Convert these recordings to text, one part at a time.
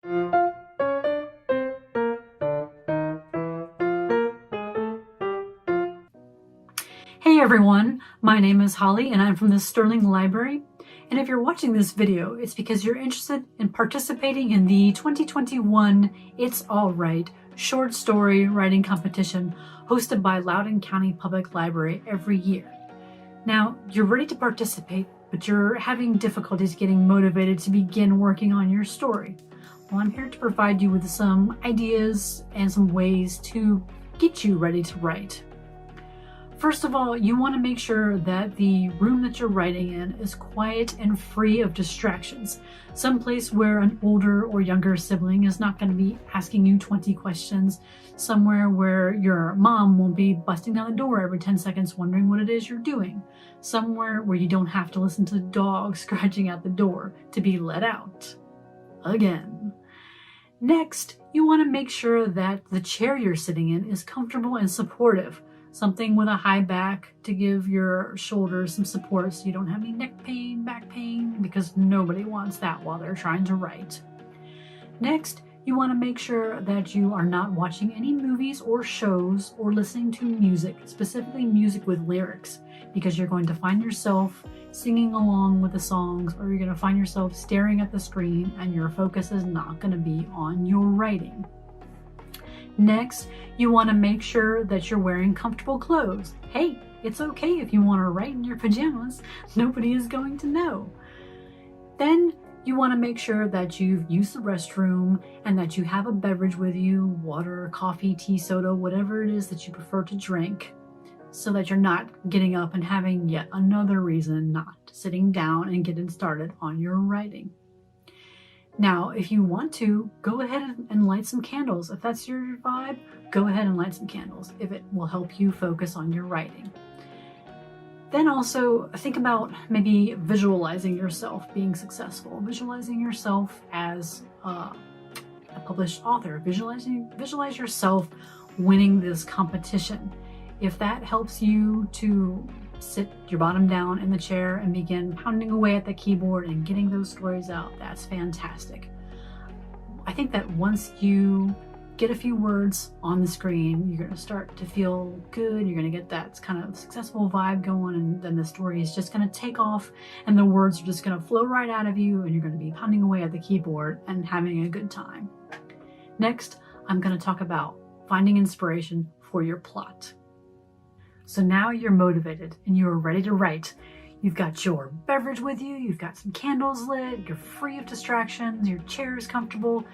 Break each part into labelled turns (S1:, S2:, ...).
S1: Hey everyone, my name is Holly and I'm from the Sterling Library. And if you're watching this video, it's because you're interested in participating in the 2021 It's All Right short story writing competition hosted by Loudoun County Public Library every year. Now, you're ready to participate, but you're having difficulties getting motivated to begin working on your story. Well, I'm here to provide you with some ideas and some ways to get you ready to write. First of all, you want to make sure that the room that you're writing in is quiet and free of distractions. Someplace where an older or younger sibling is not going to be asking you 20 questions. Somewhere where your mom won't be busting down the door every 10 seconds wondering what it is you're doing. Somewhere where you don't have to listen to the dog scratching at the door to be let out. Again. Next, you want to make sure that the chair you're sitting in is comfortable and supportive. Something with a high back to give your shoulders some support so you don't have any neck pain, back pain, because nobody wants that while they're trying to write. Next, you want to make sure that you are not watching any movies or shows or listening to music, specifically music with lyrics, because you're going to find yourself singing along with the songs, or you're going to find yourself staring at the screen and your focus is not going to be on your writing. Next, you want to make sure that you're wearing comfortable clothes. Hey, it's okay if you want to write in your pajamas. Nobody is going to know. Then you want to make sure that you've used the restroom and that you have a beverage with you, water, coffee, tea, soda, whatever it is that you prefer to drink, so that you're not getting up and having yet another reason not sitting down and getting started on your writing. Now, if you want to, go ahead and light some candles. If that's your vibe, go ahead and light some candles if it will help you focus on your writing. Then also think about maybe visualizing yourself being successful, visualizing yourself as a published author, visualize yourself winning this competition. If that helps you to sit your bottom down in the chair and begin pounding away at the keyboard and getting those stories out, that's fantastic. I think that once you get a few words on the screen, you're going to start to feel good, you're going to get that kind of successful vibe going, and then the story is just going to take off and the words are just going to flow right out of you and you're going to be pounding away at the keyboard and having a good time. Next, I'm going to talk about finding inspiration for your plot. So now you're motivated and you're ready to write. You've got your beverage with you, you've got some candles lit, you're free of distractions, your chair is comfortable,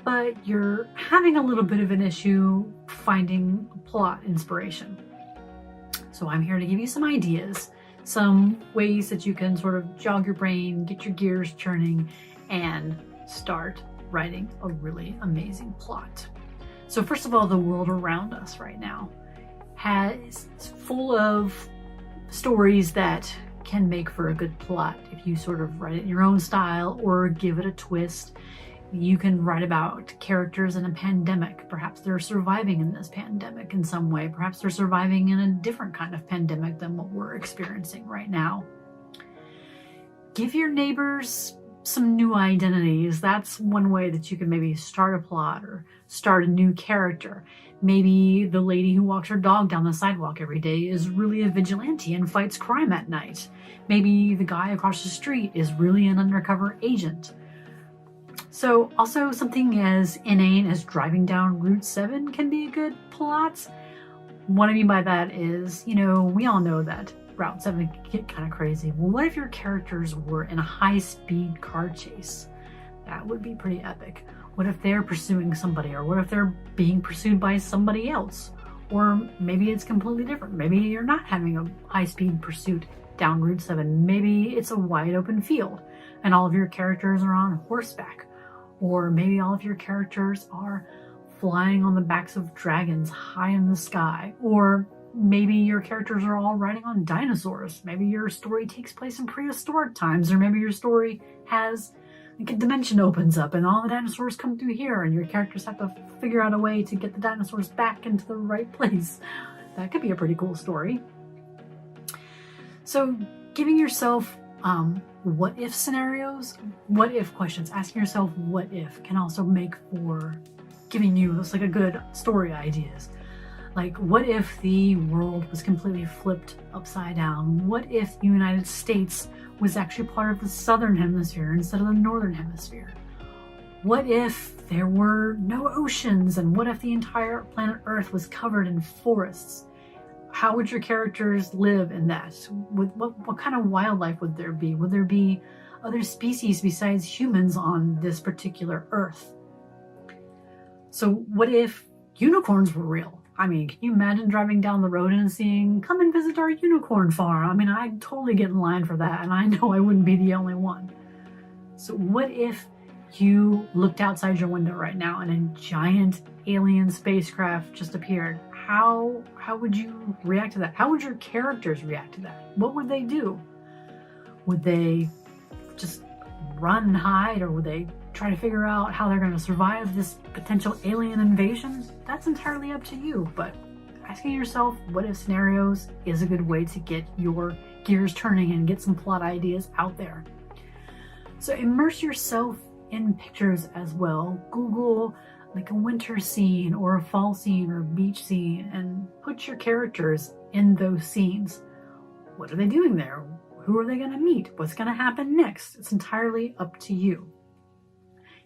S1: but you're having a little bit of an issue finding plot inspiration. So I'm here to give you some ideas, some ways that you can sort of jog your brain, get your gears churning, and start writing a really amazing plot. So first of all, the world around us right now is full of stories that can make for a good plot if you sort of write it in your own style or give it a twist. You can write about characters in a pandemic. Perhaps they're surviving in this pandemic in some way. Perhaps they're surviving in a different kind of pandemic than what we're experiencing right now. Give your neighbors some new identities. That's one way that you can maybe start a plot or start a new character. Maybe the lady who walks her dog down the sidewalk every day is really a vigilante and fights crime at night. Maybe the guy across the street is really an undercover agent. So also something as inane as driving down Route 7 can be a good plot. What I mean by that is, we all know that Route 7 can get kind of crazy. Well, what if your characters were in a high-speed car chase? That would be pretty epic. What if they're pursuing somebody, or what if they're being pursued by somebody else? Or maybe it's completely different. Maybe you're not having a high-speed pursuit down Route 7. Maybe it's a wide open field and all of your characters are on horseback. Or maybe all of your characters are flying on the backs of dragons high in the sky. Or maybe your characters are all riding on dinosaurs. Maybe your story takes place in prehistoric times, or maybe your story has like a dimension opens up and all the dinosaurs come through here and your characters have to figure out a way to get the dinosaurs back into the right place. That could be a pretty cool story. So giving yourself what if scenarios, what if questions, asking yourself what if can also make for giving you like a good story ideas. Like, what if the world was completely flipped upside down? What if the United States was actually part of the southern hemisphere instead of the northern hemisphere? What if there were no oceans? And what if the entire planet Earth was covered in forests? How would your characters live in that? What kind of wildlife would there be? Would there be other species besides humans on this particular Earth? So what if unicorns were real? I mean, can you imagine driving down the road and seeing, come and visit our unicorn farm? I mean, I'd totally get in line for that, and I know I wouldn't be the only one. So what if you looked outside your window right now and a giant alien spacecraft just appeared? How would you react to that? How would your characters react to that? What would they do? Would they just run and hide, or would they try to figure out how they're going to survive this potential alien invasion? That's entirely up to you, but asking yourself what if scenarios is a good way to get your gears turning and get some plot ideas out there. So immerse yourself in pictures as well. Google like a winter scene or a fall scene or a beach scene and put your characters in those scenes. What are they doing there? Who are they going to meet? What's going to happen next? It's entirely up to you.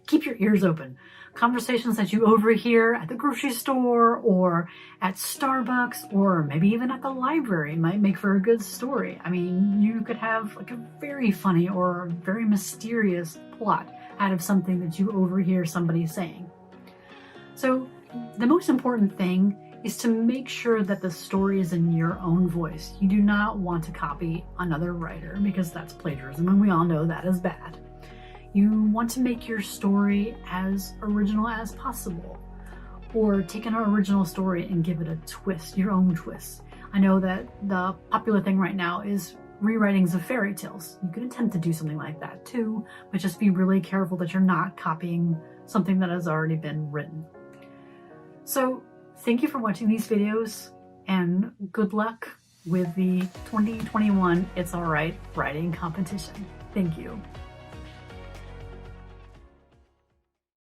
S1: Keep your ears open. Conversations that you overhear at the grocery store or at Starbucks or maybe even at the library might make for a good story. I mean, you could have like a very funny or very mysterious plot out of something that you overhear somebody saying. So the most important thing is to make sure that the story is in your own voice. You do not want to copy another writer because that's plagiarism, and we all know that is bad. You want to make your story as original as possible, or take an original story and give it a twist, your own twist. I know that the popular thing right now is rewritings of fairy tales. You could attempt to do something like that too, but just be really careful that you're not copying something that has already been written. So thank you for watching these videos, and good luck with the 2021 It's Alright writing competition. Thank you.